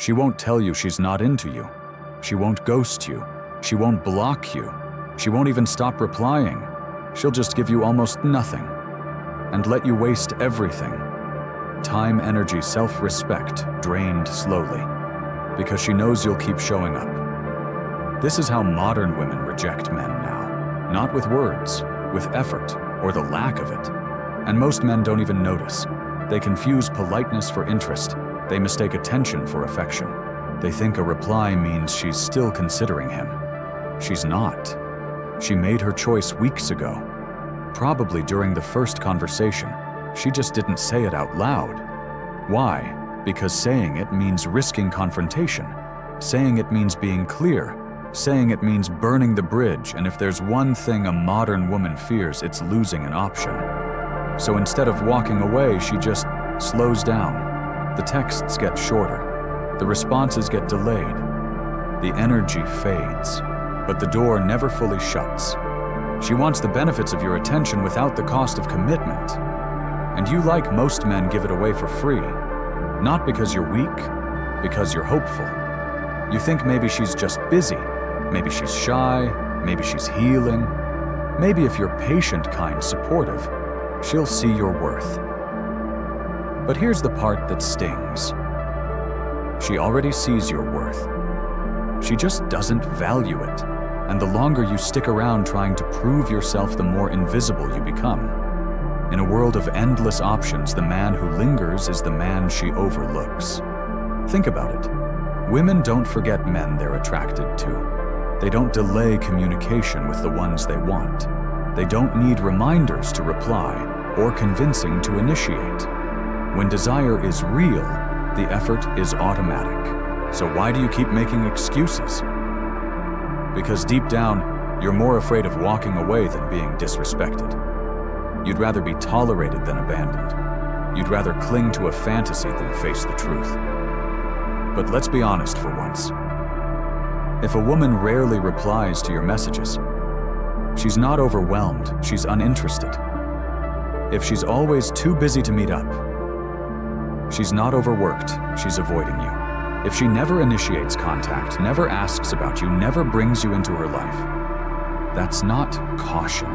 She won't tell you she's not into you. She won't ghost you. She won't block you. She won't even stop replying. She'll just give you almost nothing and let you waste everything. Time, energy, self-respect drained slowly because she knows you'll keep showing up. This is how modern women reject men now. Not with words, with effort, or the lack of it. And most men don't even notice. They confuse politeness for interest. They mistake attention for affection. They think a reply means she's still considering him. She's not. She made her choice weeks ago. Probably during the first conversation. She just didn't say it out loud. Why? Because saying it means risking confrontation. Saying it means being clear. Saying it means burning the bridge, and if there's one thing a modern woman fears, it's losing an option. So instead of walking away, she just slows down. The texts get shorter. The responses get delayed. The energy fades. But the door never fully shuts. She wants the benefits of your attention without the cost of commitment. And you, like most men, give it away for free. Not because you're weak, because you're hopeful. You think maybe she's just busy. Maybe she's shy. Maybe she's healing. Maybe if you're patient, kind, supportive, she'll see your worth. But here's the part that stings. She already sees your worth. She just doesn't value it. And the longer you stick around trying to prove yourself, the more invisible you become. In a world of endless options, the man who lingers is the man she overlooks. Think about it. Women don't forget men they're attracted to. They don't delay communication with the ones they want. They don't need reminders to reply or convincing to initiate. When desire is real, the effort is automatic. So why do you keep making excuses? Because deep down, you're more afraid of walking away than being disrespected. You'd rather be tolerated than abandoned. You'd rather cling to a fantasy than face the truth. But let's be honest for once. If a woman rarely replies to your messages, she's not overwhelmed, she's uninterested. If she's always too busy to meet up, she's not overworked, she's avoiding you. If she never initiates contact, never asks about you, never brings you into her life, that's not caution,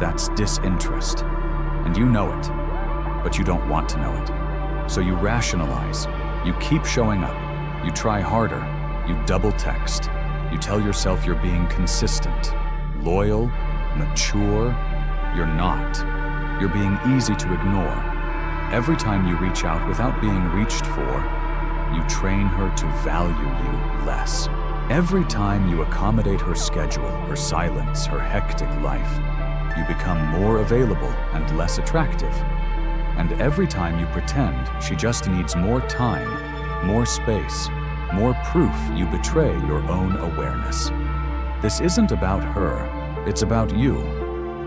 that's disinterest. And you know it, but you don't want to know it. So you rationalize, you keep showing up, you try harder, you double text, you tell yourself you're being consistent, loyal, mature. You're not. You're being easy to ignore. Every time you reach out without being reached for, you train her to value you less. Every time you accommodate her schedule, her silence, her hectic life, you become more available and less attractive. And every time you pretend she just needs more time, more space, more proof, you betray your own awareness. This isn't about her, it's about you.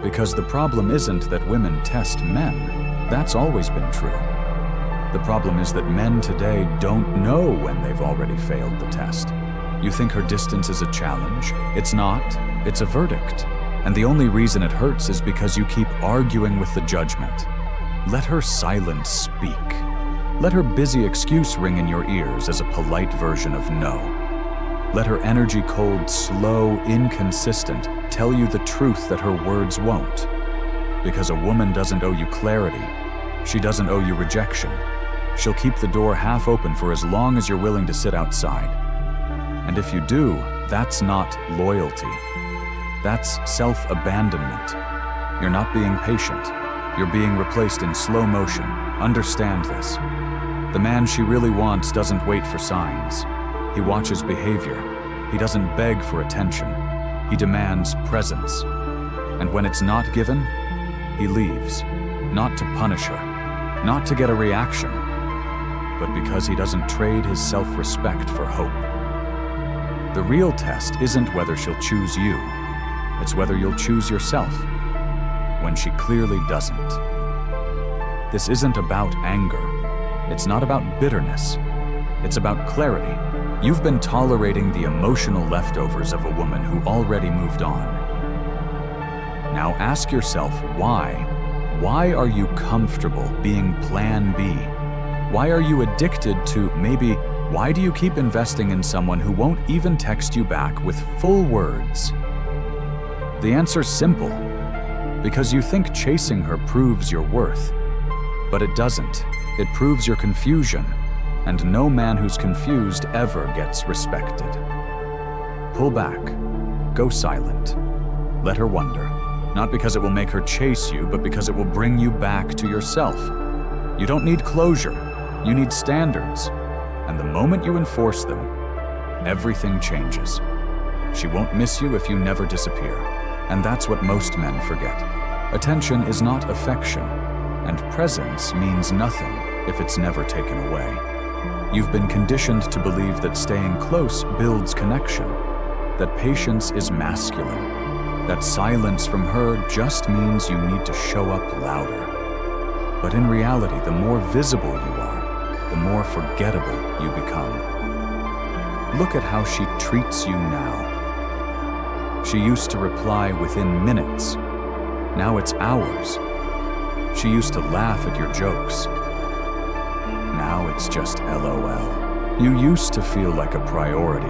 Because the problem isn't that women test men. That's always been true. The problem is that men today don't know when they've already failed the test. You think her distance is a challenge? It's not. It's a verdict. And the only reason it hurts is because you keep arguing with the judgment. Let her silence speak. Let her busy excuse ring in your ears as a polite version of no. Let her energy cold, slow, inconsistent tell you the truth that her words won't. Because a woman doesn't owe you clarity. She doesn't owe you rejection. She'll keep the door half open for as long as you're willing to sit outside. And if you do, that's not loyalty. That's self-abandonment. You're not being patient. You're being replaced in slow motion. Understand this. The man she really wants doesn't wait for signs. He watches behavior. He doesn't beg for attention. He demands presence. And when it's not given, he leaves. Not to punish her, not to get a reaction, but because he doesn't trade his self-respect for hope. The real test isn't whether she'll choose you. It's whether you'll choose yourself, when she clearly doesn't. This isn't about anger. It's not about bitterness. It's about clarity. You've been tolerating the emotional leftovers of a woman who already moved on. Now ask yourself why. Why are you comfortable being plan B? Why are you addicted to maybe Why do you keep investing in someone who won't even text you back with full words? The answer's simple. Because you think chasing her proves your worth. But it doesn't. It proves your confusion. And no man who's confused ever gets respected. Pull back. Go silent. Let her wonder. Not because it will make her chase you, but because it will bring you back to yourself. You don't need closure. You need standards. And the moment you enforce them, everything changes. She won't miss you if you never disappear. And that's what most men forget. Attention is not affection, and presence means nothing if it's never taken away. You've been conditioned to believe that staying close builds connection, that patience is masculine, that silence from her just means you need to show up louder. But in reality, the more visible you are, the more forgettable you become. Look at how she treats you now. She used to reply within minutes. Now it's hours. She used to laugh at your jokes. Now it's just LOL. You used to feel like a priority.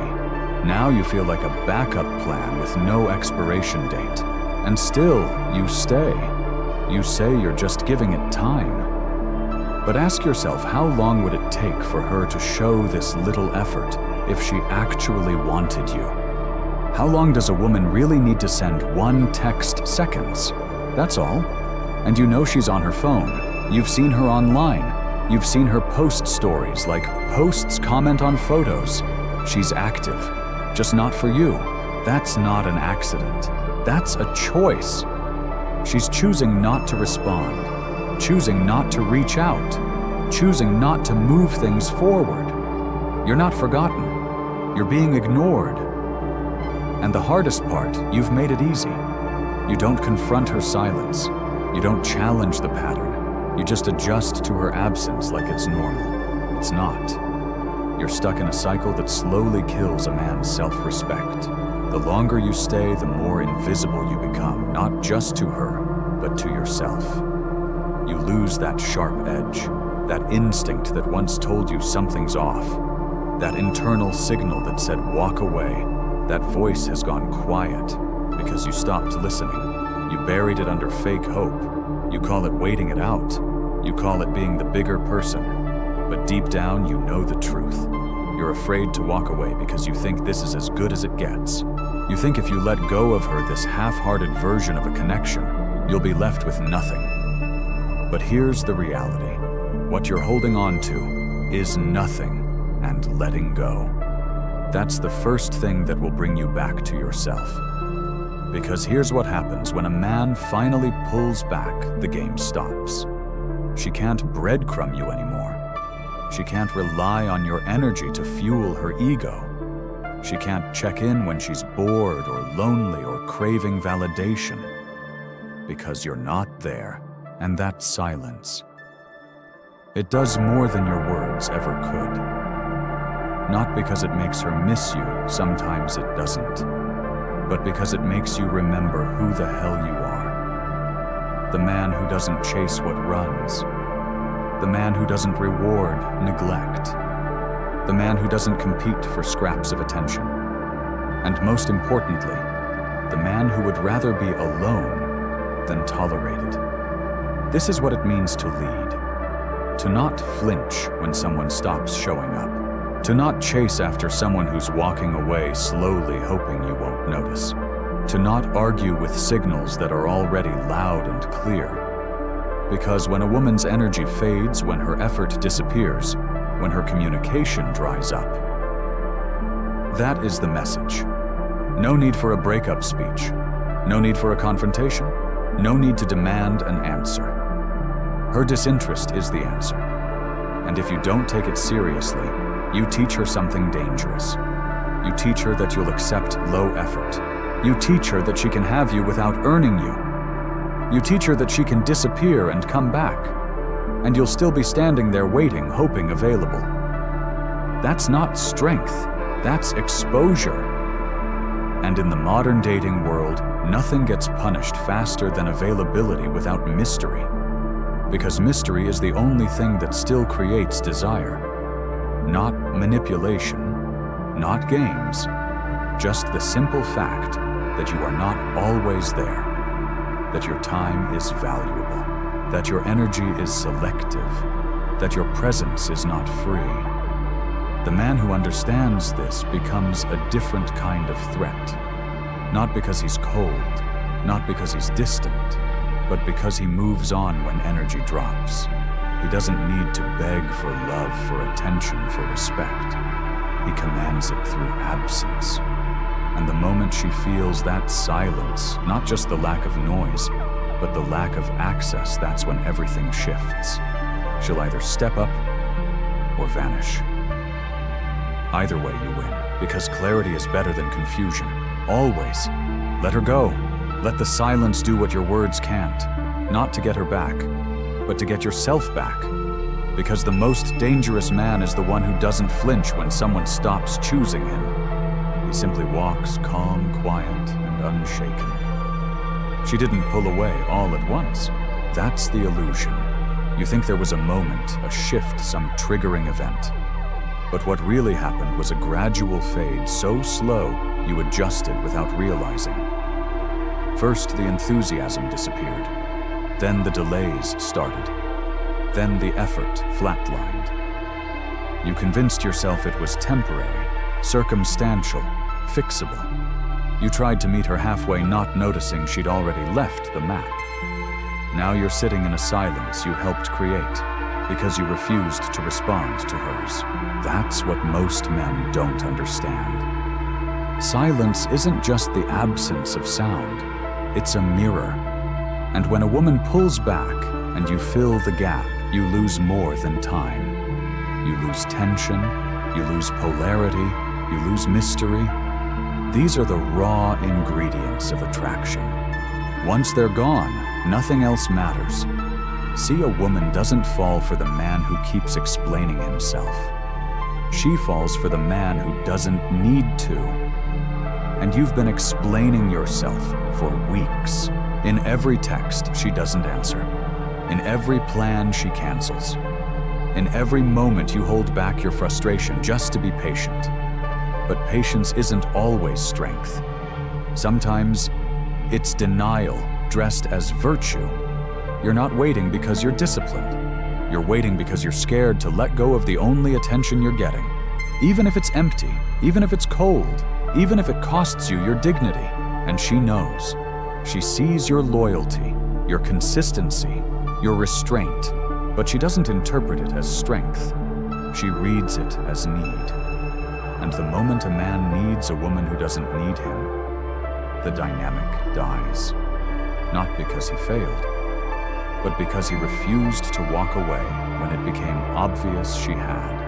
Now you feel like a backup plan with no expiration date. And still, you stay. You say you're just giving it time. But ask yourself, how long would it take for her to show this little effort if she actually wanted you? How long does a woman really need to send one text? Seconds. That's all. And you know she's on her phone. You've seen her online. You've seen her post stories, like posts, comment on photos. She's active, just not for you. That's not an accident. That's a choice. She's choosing not to respond, choosing not to reach out, choosing not to move things forward. You're not forgotten. You're being ignored. And the hardest part, you've made it easy. You don't confront her silence. You don't challenge the pattern. You just adjust to her absence like it's normal. It's not. You're stuck in a cycle that slowly kills a man's self-respect. The longer you stay, the more invisible you become, not just to her, but to yourself. You lose that sharp edge, that instinct that once told you something's off, that internal signal that said walk away. That voice has gone quiet because you stopped listening. You buried it under fake hope. You call it waiting it out. You call it being the bigger person. But deep down, you know the truth. You're afraid to walk away because you think this is as good as it gets. You think if you let go of her, this half-hearted version of a connection, you'll be left with nothing. But here's the reality. What you're holding on to is nothing, and letting go. That's the first thing that will bring you back to yourself. Because here's what happens when a man finally pulls back, the game stops. She can't breadcrumb you anymore. She can't rely on your energy to fuel her ego. She can't check in when she's bored or lonely or craving validation. Because you're not there, and that's silence. It does more than your words ever could. Not because it makes her miss you, sometimes it doesn't, but because it makes you remember who the hell you are. The man who doesn't chase what runs. The man who doesn't reward neglect. The man who doesn't compete for scraps of attention. And most importantly, the man who would rather be alone than tolerated. This is what it means to lead. To not flinch when someone stops showing up. To not chase after someone who's walking away slowly hoping you won't notice. To not argue with signals that are already loud and clear. Because when a woman's energy fades, when her effort disappears, when her communication dries up, that is the message. No need for a breakup speech. No need for a confrontation. No need to demand an answer. Her disinterest is the answer. And if you don't take it seriously, you teach her something dangerous. You teach her that you'll accept low effort. You teach her that she can have you without earning you. You teach her that she can disappear and come back, and you'll still be standing there waiting, hoping available. That's not strength, that's exposure. And in the modern dating world, nothing gets punished faster than availability without mystery. Because mystery is the only thing that still creates desire. Not manipulation, not games, just the simple fact that you are not always there, that your time is valuable, that your energy is selective, that your presence is not free. The man who understands this becomes a different kind of threat, not because he's cold, not because he's distant, but because he moves on when energy drops. He doesn't need to beg for love, for attention, for respect. He commands it through absence. And the moment she feels that silence, not just the lack of noise, but the lack of access, that's when everything shifts. She'll either step up or vanish. Either way you win, because clarity is better than confusion. Always. Let her go. Let the silence do what your words can't. Not to get her back, but to get yourself back. Because the most dangerous man is the one who doesn't flinch when someone stops choosing him. He simply walks calm, quiet, and unshaken. She didn't pull away all at once. That's the illusion. You think there was a moment, a shift, some triggering event. But what really happened was a gradual fade so slow you adjusted without realizing. First, the enthusiasm disappeared. Then the delays started. Then the effort flatlined. You convinced yourself it was temporary, circumstantial, fixable. You tried to meet her halfway, not noticing she'd already left the map. Now you're sitting in a silence you helped create because you refused to respond to hers. That's what most men don't understand. Silence isn't just the absence of sound, it's a mirror. And when a woman pulls back and you fill the gap, you lose more than time. You lose tension, you lose polarity, you lose mystery. These are the raw ingredients of attraction. Once they're gone, nothing else matters. See, a woman doesn't fall for the man who keeps explaining himself. She falls for the man who doesn't need to. And you've been explaining yourself for weeks. In every text she doesn't answer. In every plan she cancels. In every moment you hold back your frustration just to be patient. But patience isn't always strength. Sometimes it's denial dressed as virtue. You're not waiting because you're disciplined. You're waiting because you're scared to let go of the only attention you're getting. Even if it's empty, even if it's cold, even if it costs you your dignity. And she knows. She sees your loyalty, your consistency, your restraint, but she doesn't interpret it as strength. She reads it as need. And the moment a man needs a woman who doesn't need him, the dynamic dies. Not because he failed, but because he refused to walk away when it became obvious she had.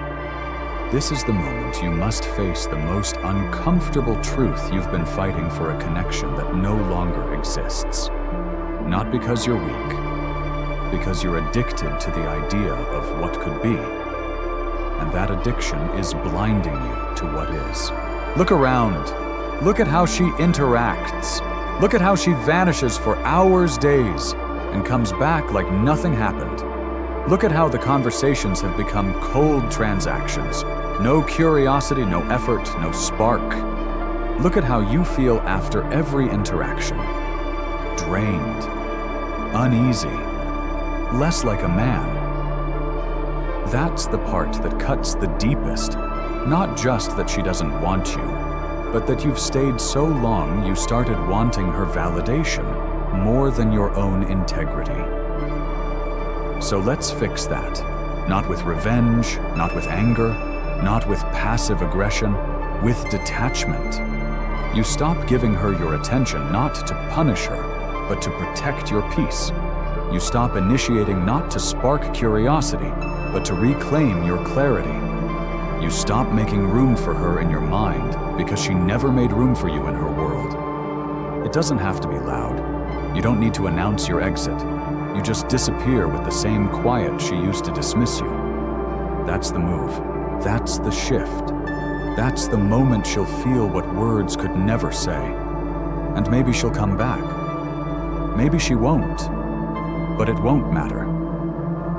This is the moment you must face the most uncomfortable truth you've been fighting for, a connection that no longer exists. Not because you're weak, because you're addicted to the idea of what could be. And that addiction is blinding you to what is. Look around. Look at how she interacts. Look at how she vanishes for hours, days, and comes back like nothing happened. Look at how the conversations have become cold transactions. No curiosity, no effort, no spark. Look at how you feel after every interaction. Drained, uneasy, less like a man. That's the part that cuts the deepest. Not just that she doesn't want you, but that you've stayed so long you started wanting her validation more than your own integrity. So let's fix that. Not with revenge, not with anger, not with passive aggression, with detachment. You stop giving her your attention not to punish her, but to protect your peace. You stop initiating not to spark curiosity, but to reclaim your clarity. You stop making room for her in your mind because she never made room for you in her world. It doesn't have to be loud. You don't need to announce your exit. You just disappear with the same quiet she used to dismiss you. That's the move. That's the shift. That's the moment she'll feel what words could never say. And maybe she'll come back. Maybe she won't. But it won't matter.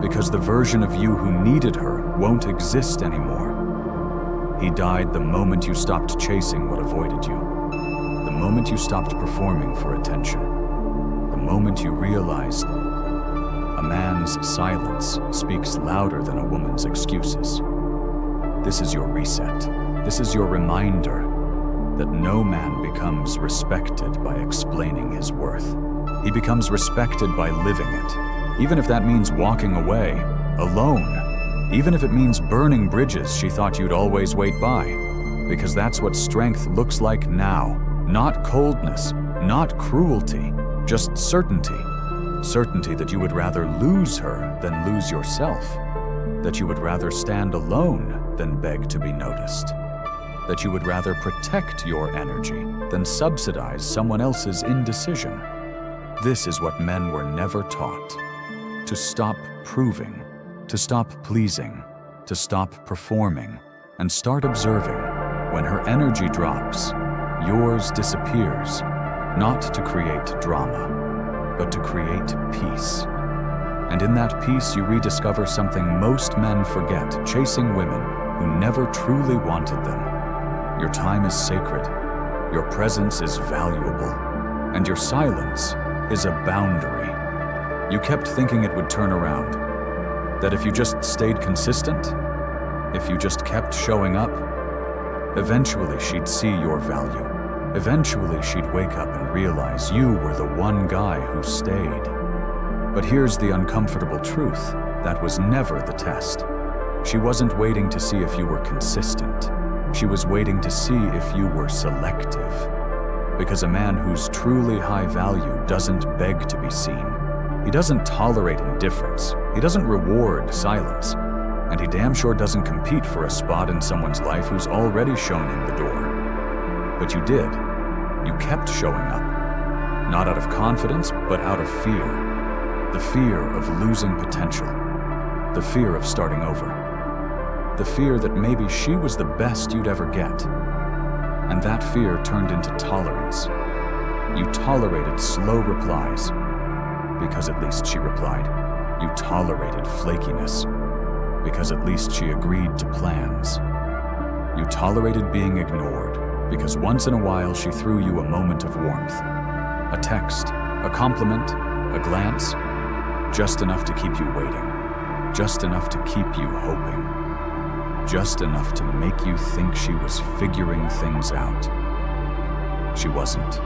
Because the version of you who needed her won't exist anymore. He died the moment you stopped chasing what avoided you. The moment you stopped performing for attention. The moment you realized a man's silence speaks louder than a woman's excuses. This is your reset. This is your reminder that no man becomes respected by explaining his worth. He becomes respected by living it, even if that means walking away, alone, even if it means burning bridges she thought you'd always wait by, because that's what strength looks like now. Not coldness, not cruelty, just certainty. Certainty that you would rather lose her than lose yourself, that you would rather stand alone than beg to be noticed, that you would rather protect your energy than subsidize someone else's indecision. This is what men were never taught: to stop proving, to stop pleasing, to stop performing, and start observing. When her energy drops, yours disappears, not to create drama, but to create peace. And in that peace, you rediscover something most men forget, chasing women who never truly wanted them. Your time is sacred, your presence is valuable, and your silence is a boundary. You kept thinking it would turn around, that if you just stayed consistent, if you just kept showing up, eventually she'd see your value. Eventually she'd wake up and realize you were the one guy who stayed. But here's the uncomfortable truth: that was never the test. She wasn't waiting to see if you were consistent. She was waiting to see if you were selective. Because a man who's truly high value doesn't beg to be seen. He doesn't tolerate indifference. He doesn't reward silence. And he damn sure doesn't compete for a spot in someone's life who's already shown him the door. But you did. You kept showing up. Not out of confidence, but out of fear. The fear of losing potential. The fear of starting over. The fear that maybe she was the best you'd ever get. And that fear turned into tolerance. You tolerated slow replies, because at least she replied. You tolerated flakiness, because at least she agreed to plans. You tolerated being ignored, because once in a while she threw you a moment of warmth. A text, a compliment, a glance, just enough to keep you waiting, just enough to keep you hoping, just enough to make you think she was figuring things out. She wasn't.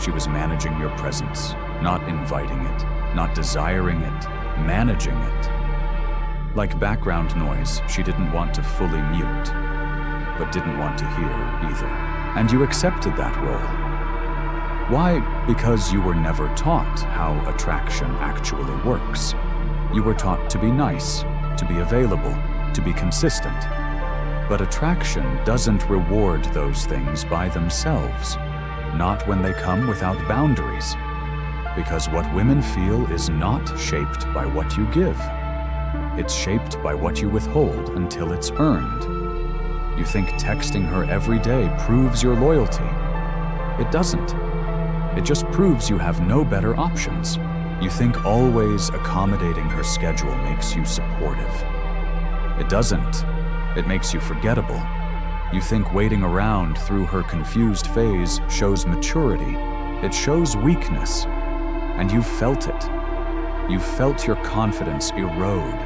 She was managing your presence, not inviting it, not desiring it, managing it. Like background noise she didn't want to fully mute, but didn't want to hear either. And you accepted that role. Why? Because you were never taught how attraction actually works. You were taught to be nice, to be available, to be consistent. But attraction doesn't reward those things by themselves, not when they come without boundaries. Because what women feel is not shaped by what you give. It's shaped by what you withhold until it's earned. You think texting her every day proves your loyalty. It doesn't. It just proves you have no better options. You think always accommodating her schedule makes you supportive. It doesn't. It makes you forgettable. You think waiting around through her confused phase shows maturity. It shows weakness. And you've felt it. You've felt your confidence erode.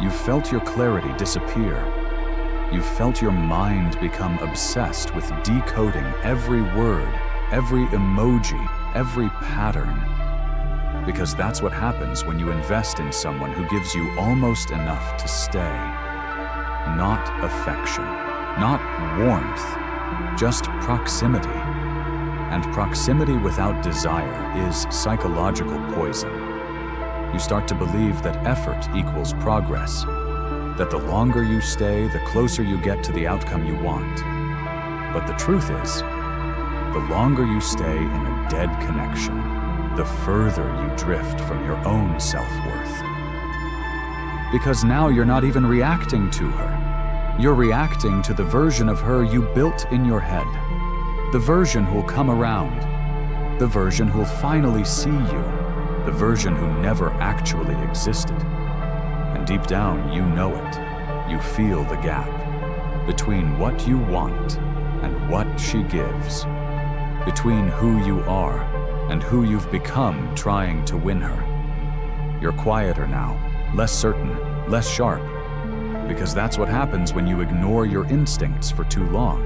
You've felt your clarity disappear. You've felt your mind become obsessed with decoding every word, every emoji, every pattern. Because that's what happens when you invest in someone who gives you almost enough to stay. Not affection, not warmth, just proximity. And proximity without desire is psychological poison. You start to believe that effort equals progress, that the longer you stay, the closer you get to the outcome you want. But the truth is, the longer you stay in a dead connection, the further you drift from your own self-worth. Because now you're not even reacting to her. You're reacting to the version of her you built in your head. The version who'll come around. The version who'll finally see you. The version who never actually existed. And deep down, you know it. You feel the gap. between what you want and what she gives, between who you are and who you've become trying to win her. You're quieter now, less certain, less sharp, because that's what happens when you ignore your instincts for too long.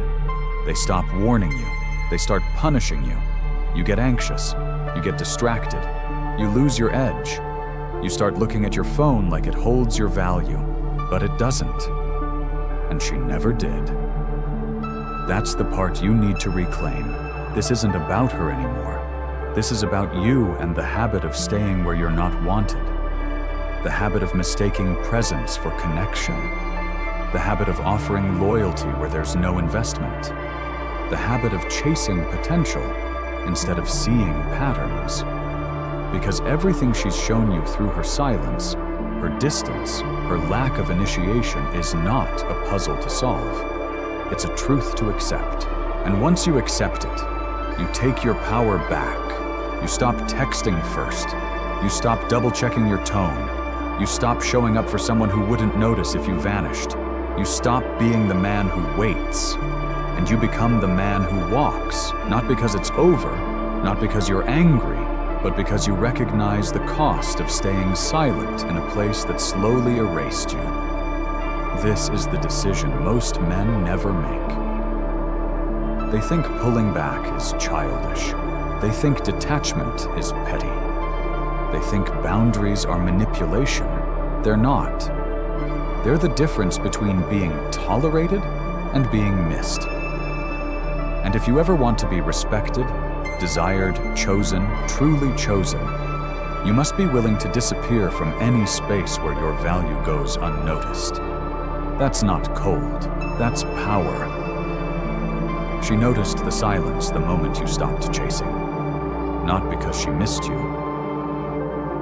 They stop warning you, they start punishing you. You get anxious, you get distracted, you lose your edge. You start looking at your phone like it holds your value, but it doesn't. And she never did. That's the part you need to reclaim. This isn't about her anymore. This is about you and the habit of staying where you're not wanted. The habit of mistaking presence for connection. The habit of offering loyalty where there's no investment. The habit of chasing potential instead of seeing patterns. Because everything she's shown you through her silence, her distance, her lack of initiation is not a puzzle to solve. It's a truth to accept. And once you accept it, you take your power back. You stop texting first. You stop double-checking your tone. You stop showing up for someone who wouldn't notice if you vanished. You stop being the man who waits. And you become the man who walks, not because it's over, not because you're angry, but because you recognize the cost of staying silent in a place that slowly erased you. This is the decision most men never make. They think pulling back is childish. They think detachment is petty. They think boundaries are manipulation. They're not. They're the difference between being tolerated and being missed. And if you ever want to be respected, desired, chosen, truly chosen, you must be willing to disappear from any space where your value goes unnoticed. That's not cold, that's power. She noticed the silence the moment you stopped chasing. Not because she missed you,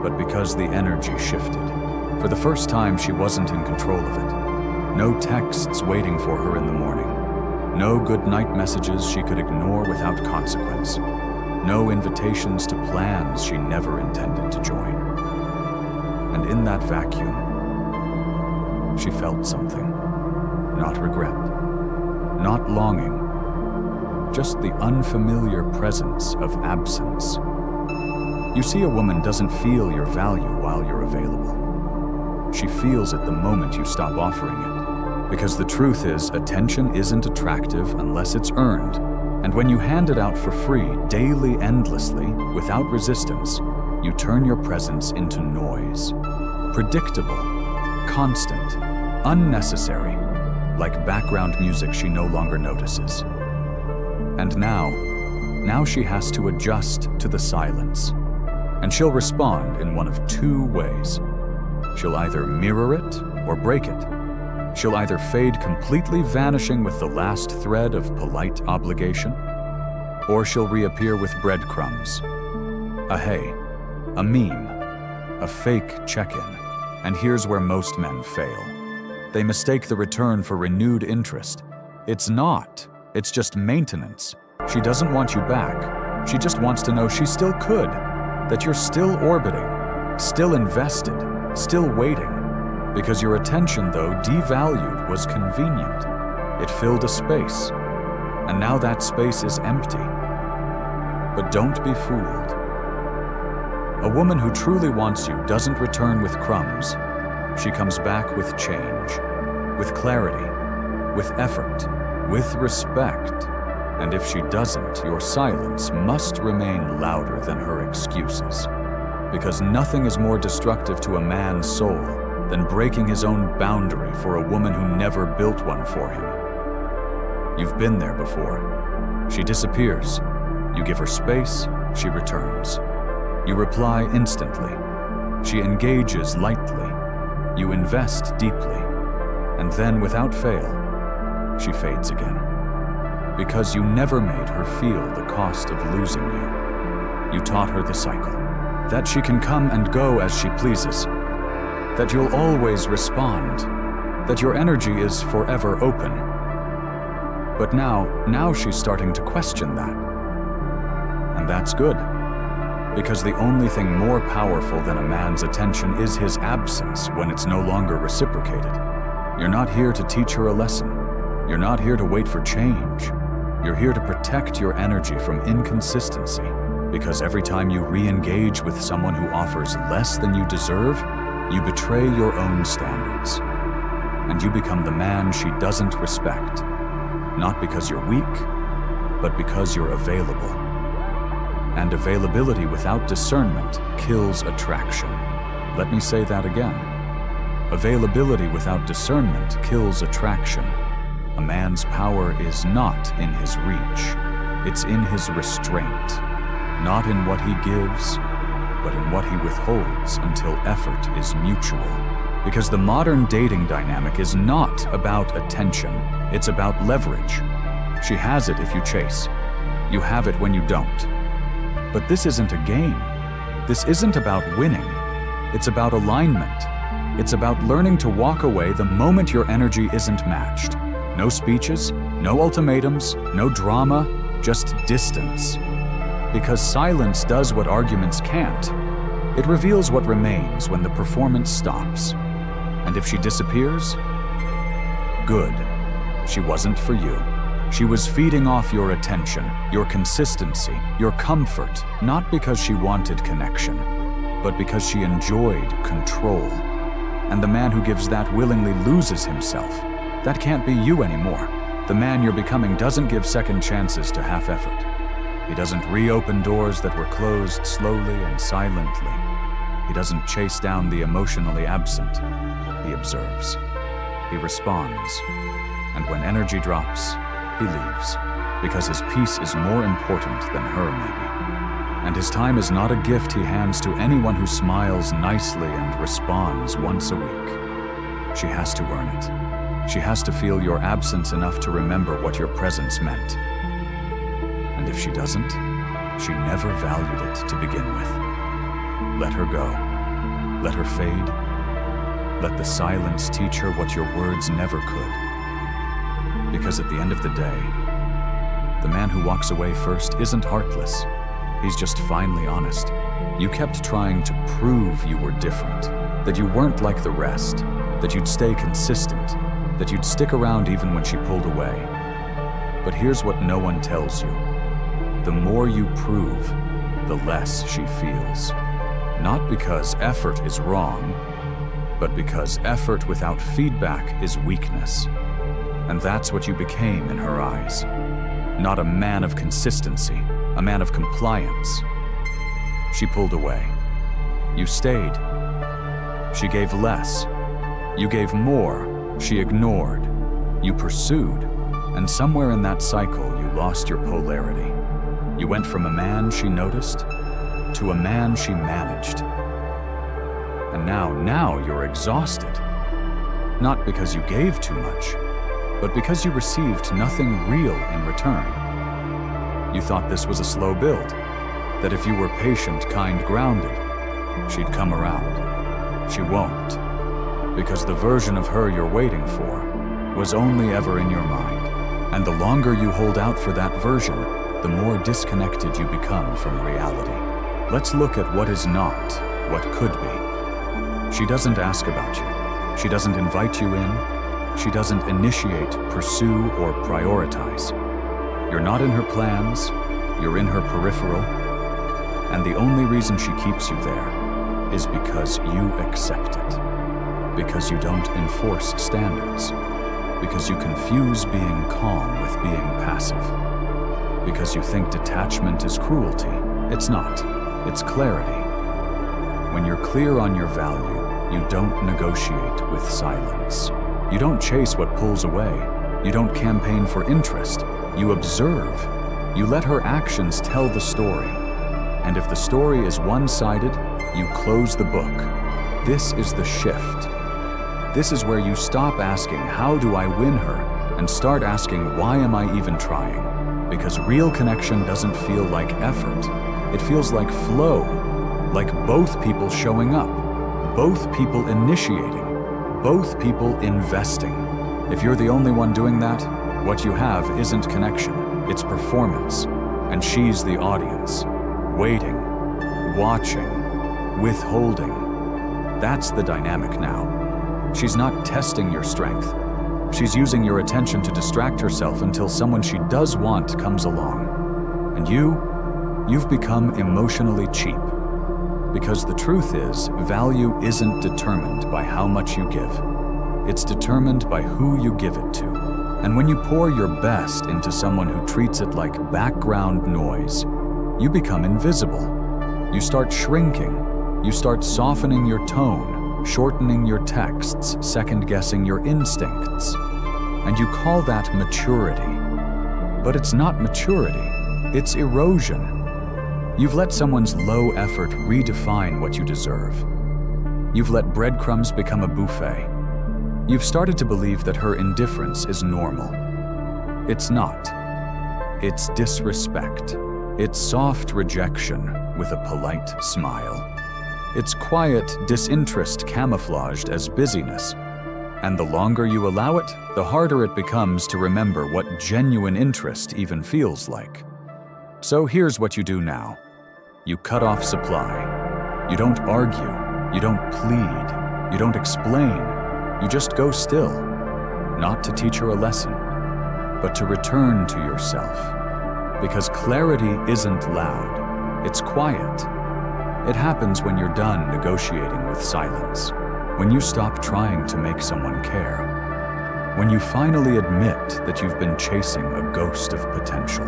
but because the energy shifted. For the first time, she wasn't in control of it. No texts waiting for her in the morning. No goodnight messages she could ignore without consequence. No invitations to plans she never intended to join. And in that vacuum, she felt something. Not regret, not longing, just the unfamiliar presence of absence. You see, a woman doesn't feel your value while you're available. She feels it the moment you stop offering it. Because the truth is, attention isn't attractive unless it's earned. And when you hand it out for free, daily, endlessly, without resistance, you turn your presence into noise. Predictable, constant, unnecessary, like background music she no longer notices. And now she has to adjust to the silence. And she'll respond in one of two ways. She'll either mirror it or break it. She'll either fade completely, vanishing with the last thread of polite obligation, or she'll reappear with breadcrumbs. A hey, a meme, a fake check-in. And here's where most men fail. They mistake the return for renewed interest. It's not. It's just maintenance. She doesn't want you back. She just wants to know she still could, that you're still orbiting, still invested, still waiting. Because your attention, though devalued, was convenient. It filled a space, and now that space is empty. But don't be fooled. A woman who truly wants you doesn't return with crumbs. She comes back with change, with clarity, with effort, with respect. And if she doesn't, your silence must remain louder than her excuses. Because nothing is more destructive to a man's soul than breaking his own boundary for a woman who never built one for him. You've been there before. She disappears. You give her space, she returns. You reply instantly. She engages lightly. You invest deeply. And then, without fail, she fades again. Because you never made her feel the cost of losing you. You taught her the cycle. That she can come and go as she pleases. That you'll always respond, that your energy is forever open. But now she's starting to question that. And that's good, because the only thing more powerful than a man's attention is his absence when it's no longer reciprocated. You're not here to teach her a lesson. You're not here to wait for change. You're here to protect your energy from inconsistency, because every time you re-engage with someone who offers less than you deserve, you betray your own standards. And you become the man she doesn't respect, not because you're weak, but because you're available. And availability without discernment kills attraction. Let me say that again. Availability without discernment kills attraction. A man's power is not in his reach. It's in his restraint, not in what he gives, but in what he withholds until effort is mutual. Because the modern dating dynamic is not about attention, it's about leverage. She has it if you chase. You have it when you don't. But this isn't a game. This isn't about winning. It's about alignment. It's about learning to walk away the moment your energy isn't matched. No speeches, no ultimatums, no drama, just distance. Because silence does what arguments can't. It reveals what remains when the performance stops. And if she disappears, good. She wasn't for you. She was feeding off your attention, your consistency, your comfort, not because she wanted connection, but because she enjoyed control. And the man who gives that willingly loses himself. That can't be you anymore. The man you're becoming doesn't give second chances to half effort. He doesn't reopen doors that were closed slowly and silently. He doesn't chase down the emotionally absent. He observes. He responds. And when energy drops, he leaves. Because his peace is more important than her, maybe. And his time is not a gift he hands to anyone who smiles nicely and responds once a week. She has to earn it. She has to feel your absence enough to remember what your presence meant. And if she doesn't, she never valued it to begin with. Let her go. Let her fade. Let the silence teach her what your words never could. Because at the end of the day, the man who walks away first isn't heartless. He's just finally honest. You kept trying to prove you were different, that you weren't like the rest, that you'd stay consistent, that you'd stick around even when she pulled away. But here's what no one tells you. The more you prove, the less she feels. Not because effort is wrong, but because effort without feedback is weakness. And that's what you became in her eyes. Not a man of consistency, a man of compliance. She pulled away. You stayed. She gave less. You gave more. She ignored. You pursued. And somewhere in that cycle, you lost your polarity. You went from a man she noticed to a man she managed. And now you're exhausted. Not because you gave too much, but because you received nothing real in return. You thought this was a slow build, that if you were patient, kind, grounded, she'd come around. She won't, because the version of her you're waiting for was only ever in your mind. And the longer you hold out for that version, the more disconnected you become from reality. Let's look at what is not, what could be. She doesn't ask about you. She doesn't invite you in. She doesn't initiate, pursue, or prioritize. You're not in her plans. You're in her peripheral. And the only reason she keeps you there is because you accept it. Because you don't enforce standards. Because you confuse being calm with being passive. Because you think detachment is cruelty. It's not. It's clarity. When you're clear on your value, you don't negotiate with silence. You don't chase what pulls away. You don't campaign for interest. You observe. You let her actions tell the story. And if the story is one-sided, you close the book. This is the shift. This is where you stop asking, how do I win her? And start asking, why am I even trying? Because real connection doesn't feel like effort. It feels like flow, like both people showing up, both people initiating, both people investing. If you're the only one doing that, what you have isn't connection, it's performance. And she's the audience, waiting, watching, withholding. That's the dynamic now. She's not testing your strength. She's using your attention to distract herself until someone she does want comes along. And you've become emotionally cheap. Because the truth is, value isn't determined by how much you give. It's determined by who you give it to. And when you pour your best into someone who treats it like background noise, you become invisible. You start shrinking. You start softening your tone, shortening your texts, second-guessing your instincts. And you call that maturity. But it's not maturity. It's erosion. You've let someone's low effort redefine what you deserve. You've let breadcrumbs become a buffet. You've started to believe that her indifference is normal. It's not. It's disrespect. It's soft rejection with a polite smile. It's quiet disinterest camouflaged as busyness. And the longer you allow it, the harder it becomes to remember what genuine interest even feels like. So here's what you do now. You cut off supply. You don't argue. You don't plead. You don't explain. You just go still. Not to teach her a lesson, but to return to yourself. Because clarity isn't loud. It's quiet. It happens when you're done negotiating with silence. When you stop trying to make someone care. When you finally admit that you've been chasing a ghost of potential.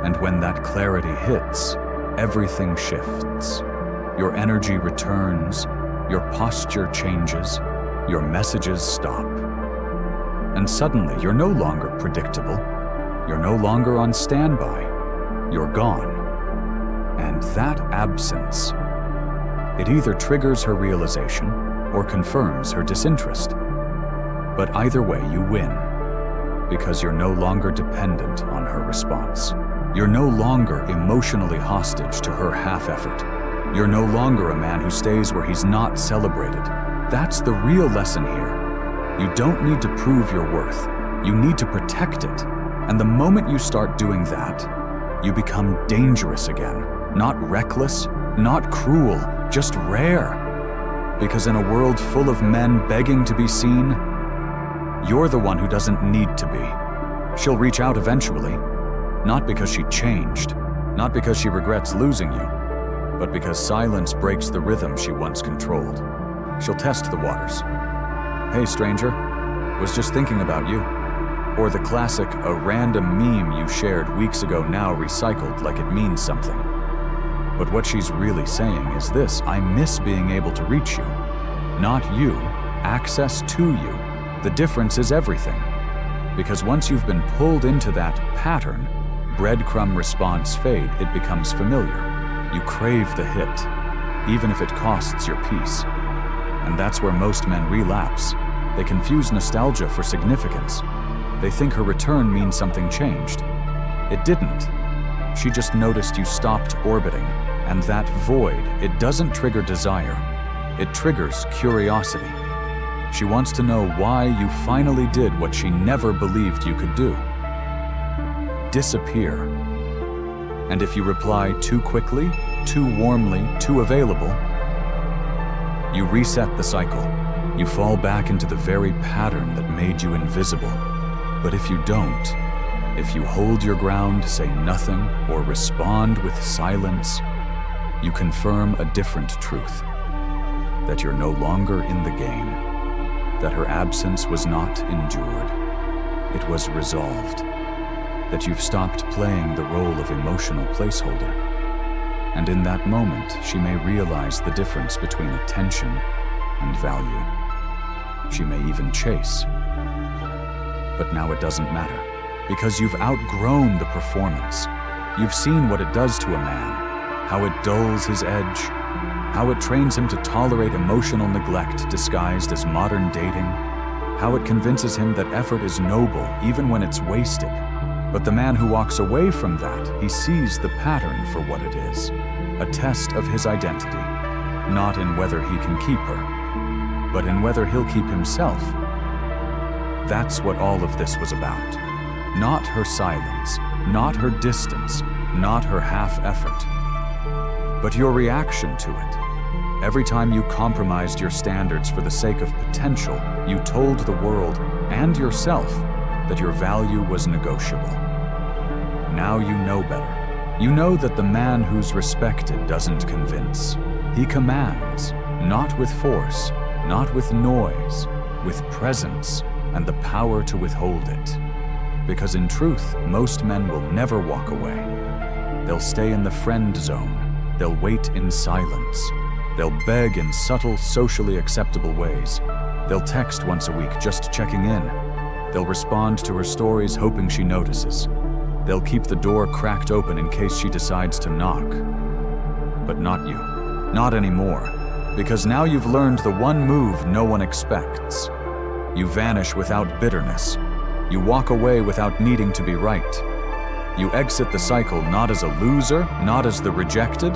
And when that clarity hits, everything shifts. Your energy returns, your posture changes, your messages stop. And suddenly you're no longer predictable. You're no longer on standby. You're gone. And that absence, it either triggers her realization or confirms her disinterest. But either way, you win, because you're no longer dependent on her response. You're no longer emotionally hostage to her half-effort. You're no longer a man who stays where he's not celebrated. That's the real lesson here. You don't need to prove your worth. You need to protect it. And the moment you start doing that, you become dangerous again. Not reckless, not cruel, just rare. Because in a world full of men begging to be seen, you're the one who doesn't need to be. She'll reach out eventually. Not because she changed, not because she regrets losing you, but because silence breaks the rhythm she once controlled. She'll test the waters. Hey, stranger, was just thinking about you. Or the classic, a random meme you shared weeks ago now recycled like it means something. But what she's really saying is this: I miss being able to reach you. Not you, access to you. The difference is everything. Because once you've been pulled into that pattern, breadcrumb response fade, it becomes familiar. You crave the hit, even if it costs your peace. And that's where most men relapse. They confuse nostalgia for significance. They think her return means something changed. It didn't. She just noticed you stopped orbiting, and that void, it doesn't trigger desire. It triggers curiosity. She wants to know why you finally did what she never believed you could do. Disappear. And if you reply too quickly, too warmly, too available, you reset the cycle. You fall back into the very pattern that made you invisible. But if you don't, if you hold your ground, say nothing, or respond with silence, you confirm a different truth. That you're no longer in the game. That her absence was not endured. It was resolved. That you've stopped playing the role of emotional placeholder. And in that moment, she may realize the difference between attention and value. She may even chase. But now it doesn't matter, because you've outgrown the performance. You've seen what it does to a man, how it dulls his edge, how it trains him to tolerate emotional neglect disguised as modern dating, how it convinces him that effort is noble even when it's wasted. But the man who walks away from that, he sees the pattern for what it is, a test of his identity, not in whether he can keep her, but in whether he'll keep himself. That's what all of this was about. Not her silence, not her distance, not her half-effort, but your reaction to it. Every time you compromised your standards for the sake of potential, you told the world and yourself that your value was negotiable. Now you know better. You know that the man who's respected doesn't convince. He commands, not with force, not with noise, with presence and the power to withhold it. Because in truth, most men will never walk away. They'll stay in the friend zone. They'll wait in silence. They'll beg in subtle, socially acceptable ways. They'll text once a week, just checking in. They'll respond to her stories, hoping she notices. They'll keep the door cracked open in case she decides to knock. But not you. Not anymore. Because now you've learned the one move no one expects. You vanish without bitterness. You walk away without needing to be right. You exit the cycle not as a loser, not as the rejected,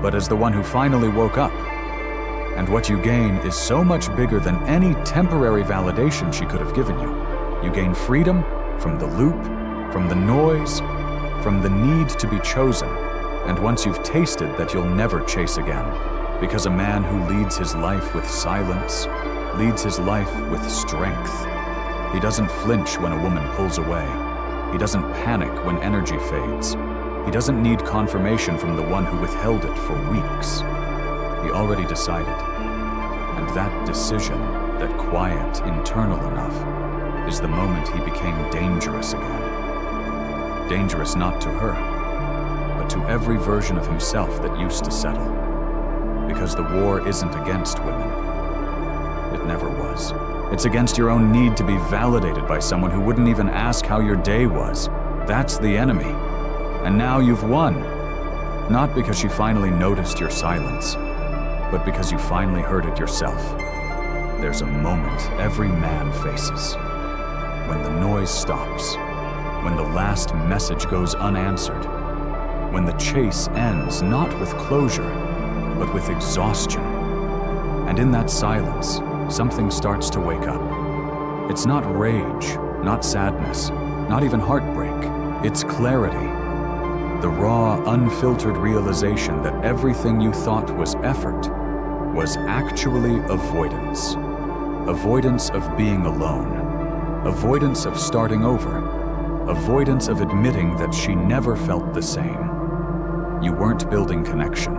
but as the one who finally woke up. And what you gain is so much bigger than any temporary validation she could have given you. You gain freedom from the loop, from the noise, from the need to be chosen. And once you've tasted that, you'll never chase again. Because a man who leads his life with silence leads his life with strength. He doesn't flinch when a woman pulls away. He doesn't panic when energy fades. He doesn't need confirmation from the one who withheld it for weeks. He already decided. And that decision, that quiet, internal enough, is the moment he became dangerous again. Dangerous not to her, but to every version of himself that used to settle. Because the war isn't against women. It never was. It's against your own need to be validated by someone who wouldn't even ask how your day was. That's the enemy. And now you've won. Not because she finally noticed your silence, but because you finally heard it yourself. There's a moment every man faces. When the noise stops. When the last message goes unanswered. When the chase ends not with closure, but with exhaustion. And in that silence, something starts to wake up. It's not rage, not sadness, not even heartbreak. It's clarity. The raw, unfiltered realization that everything you thought was effort was actually avoidance. Avoidance of being alone. Avoidance of starting over. Avoidance of admitting that she never felt the same. You weren't building connection.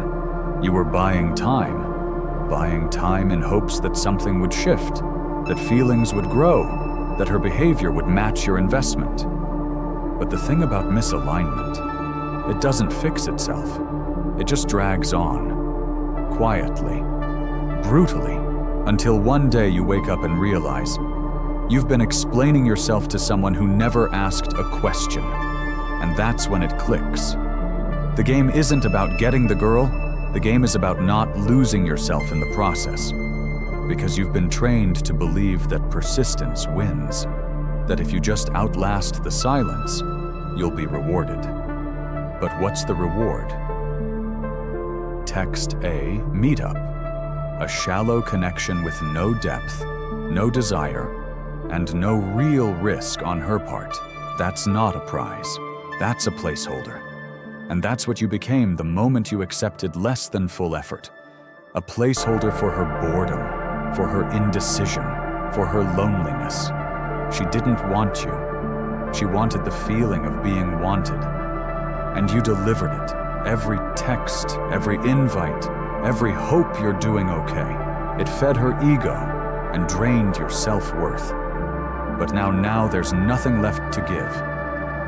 You were buying time in hopes that something would shift, that feelings would grow, that her behavior would match your investment. But the thing about misalignment, it doesn't fix itself. It just drags on, quietly, brutally, until one day you wake up and realize you've been explaining yourself to someone who never asked a question. And that's when it clicks. The game isn't about getting the girl. The game is about not losing yourself in the process. Because you've been trained to believe that persistence wins. That if you just outlast the silence, you'll be rewarded. But what's the reward? Text A, meetup. A shallow connection with no depth, no desire, and no real risk on her part. That's not a prize. That's a placeholder. And that's what you became the moment you accepted less than full effort. A placeholder for her boredom, for her indecision, for her loneliness. She didn't want you. She wanted the feeling of being wanted. And you delivered it. Every text, every invite, every hope you're doing okay. It fed her ego and drained your self-worth. But now there's nothing left to give.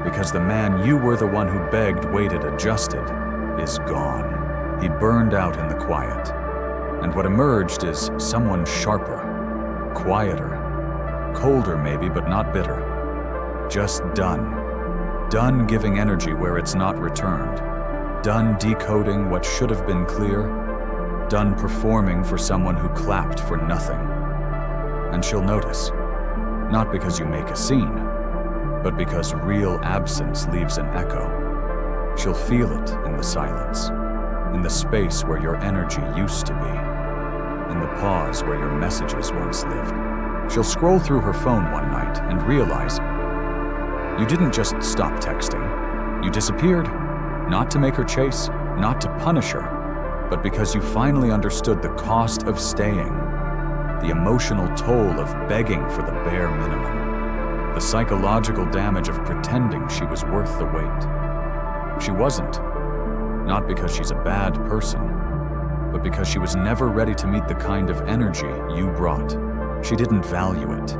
Because the man you were the one who begged, waited, adjusted, is gone. He burned out in the quiet. And what emerged is someone sharper, quieter, colder maybe, but not bitter. Just done. Done giving energy where it's not returned. Done decoding what should have been clear. Done performing for someone who clapped for nothing. And she'll notice. Not because you make a scene, but because real absence leaves an echo. She'll feel it in the silence, in the space where your energy used to be, in the pause where your messages once lived. She'll scroll through her phone one night and realize you didn't just stop texting. You disappeared, not to make her chase, not to punish her, but because you finally understood the cost of staying, the emotional toll of begging for the bare minimum, the psychological damage of pretending she was worth the wait. She wasn't, not because she's a bad person, but because she was never ready to meet the kind of energy you brought. She didn't value it.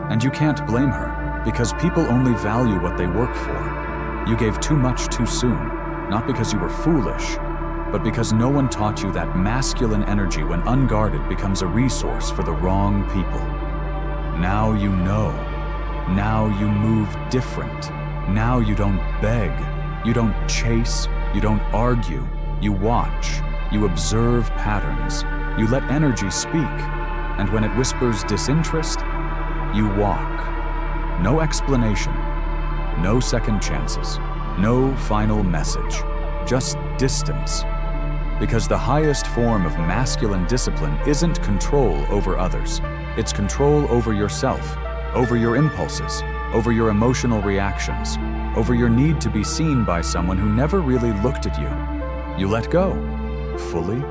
And you can't blame her, because people only value what they work for. You gave too much too soon, not because you were foolish, but because no one taught you that masculine energy, when unguarded, becomes a resource for the wrong people. Now you know. Now you move different. Now you don't beg. You don't chase. You don't argue. You watch. You observe patterns. You let energy speak. And when it whispers disinterest, you walk. No explanation. No second chances. No final message. Just distance. Because the highest form of masculine discipline isn't control over others. It's control over yourself, over your impulses, over your emotional reactions, over your need to be seen by someone who never really looked at you. You let go, fully,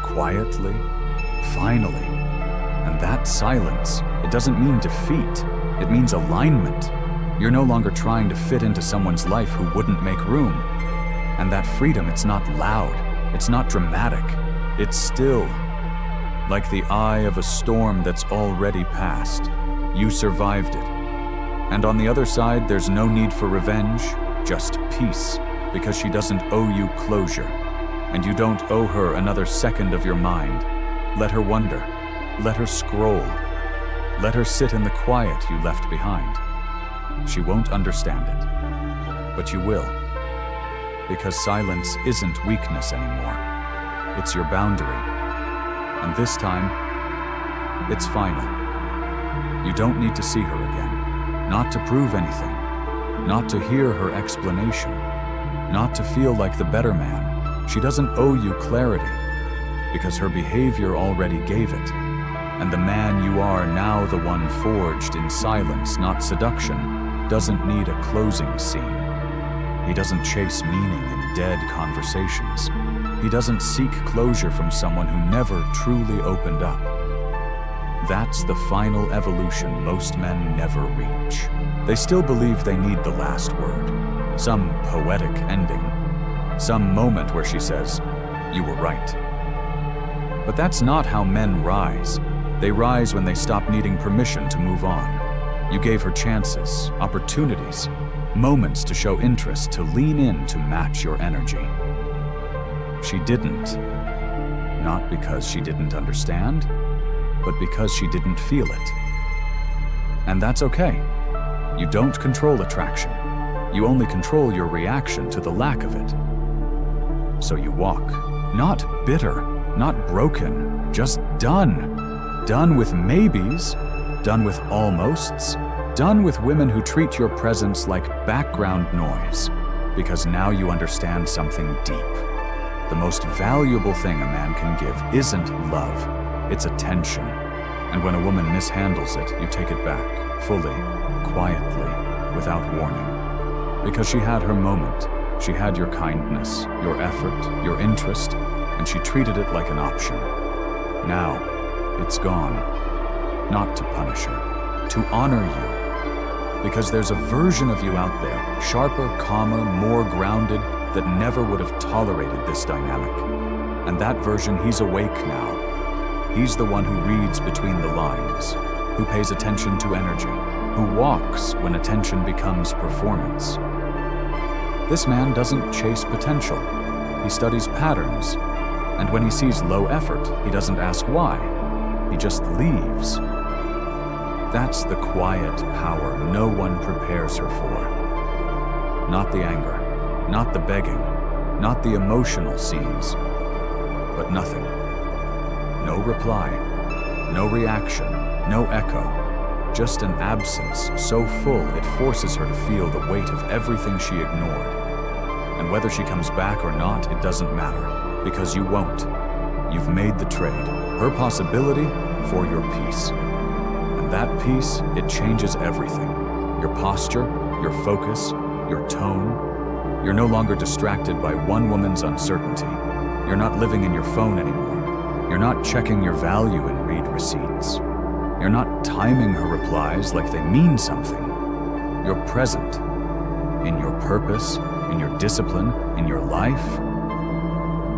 quietly, finally. And that silence, it doesn't mean defeat, it means alignment. You're no longer trying to fit into someone's life who wouldn't make room. And that freedom, it's not loud. It's not dramatic. It's still. Like the eye of a storm that's already passed. You survived it. And on the other side, there's no need for revenge, just peace, because she doesn't owe you closure. And you don't owe her another second of your mind. Let her wonder. Let her scroll. Let her sit in the quiet you left behind. She won't understand it, but you will. Because silence isn't weakness anymore. It's your boundary. And this time, it's final. You don't need to see her again. Not to prove anything. Not to hear her explanation. Not to feel like the better man. She doesn't owe you clarity, because her behavior already gave it. And the man you are now, the one forged in silence, not seduction, doesn't need a closing scene. He doesn't chase meaning in dead conversations. He doesn't seek closure from someone who never truly opened up. That's the final evolution most men never reach. They still believe they need the last word, some poetic ending, some moment where she says, "You were right." But that's not how men rise. They rise when they stop needing permission to move on. You gave her chances, opportunities, moments to show interest, to lean in to match your energy. She didn't. Not because she didn't understand, but because she didn't feel it. And that's okay. You don't control attraction. You only control your reaction to the lack of it. So you walk, not bitter, not broken, just done. Done with maybes, done with almosts, done with women who treat your presence like background noise, because now you understand something deep. The most valuable thing a man can give isn't love, it's attention. And when a woman mishandles it, you take it back, fully, quietly, without warning. Because she had her moment, she had your kindness, your effort, your interest, and she treated it like an option. Now, it's gone. Not to punish her, to honor you. Because there's a version of you out there, sharper, calmer, more grounded, that never would have tolerated this dynamic. And that version, he's awake now. He's the one who reads between the lines, who pays attention to energy, who walks when attention becomes performance. This man doesn't chase potential. He studies patterns. And when he sees low effort, he doesn't ask why. He just leaves. That's the quiet power no one prepares her for. Not the anger, not the begging, not the emotional scenes, but nothing. No reply, no reaction, no echo, just an absence so full it forces her to feel the weight of everything she ignored. And whether she comes back or not, it doesn't matter, because you won't. You've made the trade, her possibility for your peace. And that peace, it changes everything. Your posture, your focus, your tone. You're no longer distracted by one woman's uncertainty. You're not living in your phone anymore. You're not checking your value in read receipts. You're not timing her replies like they mean something. You're present in your purpose, in your discipline, in your life.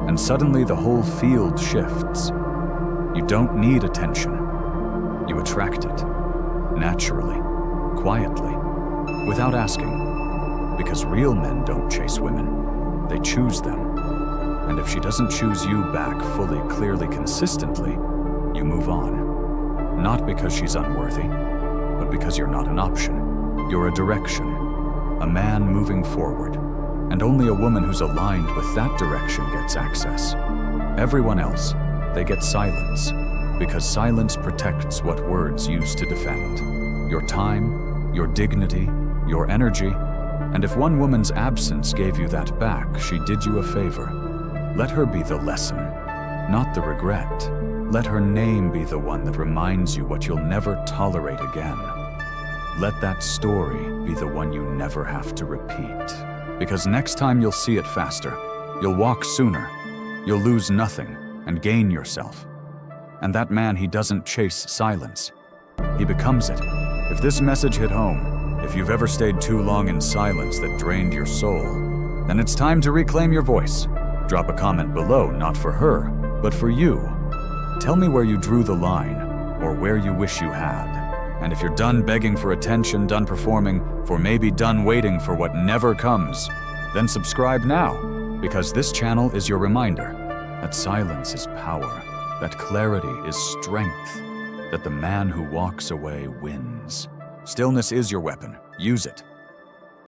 And suddenly the whole field shifts. You don't need attention. You attract it, naturally, quietly, without asking. Because real men don't chase women, they choose them. And if she doesn't choose you back fully, clearly, consistently, you move on. Not because she's unworthy, but because you're not an option. You're a direction, a man moving forward. And only a woman who's aligned with that direction gets access. Everyone else, they get silence, because silence protects what words use to defend. Your time, your dignity, your energy. And if one woman's absence gave you that back, she did you a favor. Let her be the lesson, not the regret. Let her name be the one that reminds you what you'll never tolerate again. Let that story be the one you never have to repeat. Because next time you'll see it faster, you'll walk sooner, you'll lose nothing and gain yourself. And that man, he doesn't chase silence. He becomes it. If this message hit home, if you've ever stayed too long in silence that drained your soul, then it's time to reclaim your voice. Drop a comment below, not for her, but for you. Tell me where you drew the line, or where you wish you had. And if you're done begging for attention, done performing, for maybe done waiting for what never comes, then subscribe now, because this channel is your reminder that silence is power, that clarity is strength, that the man who walks away wins. Stillness is your weapon. Use it.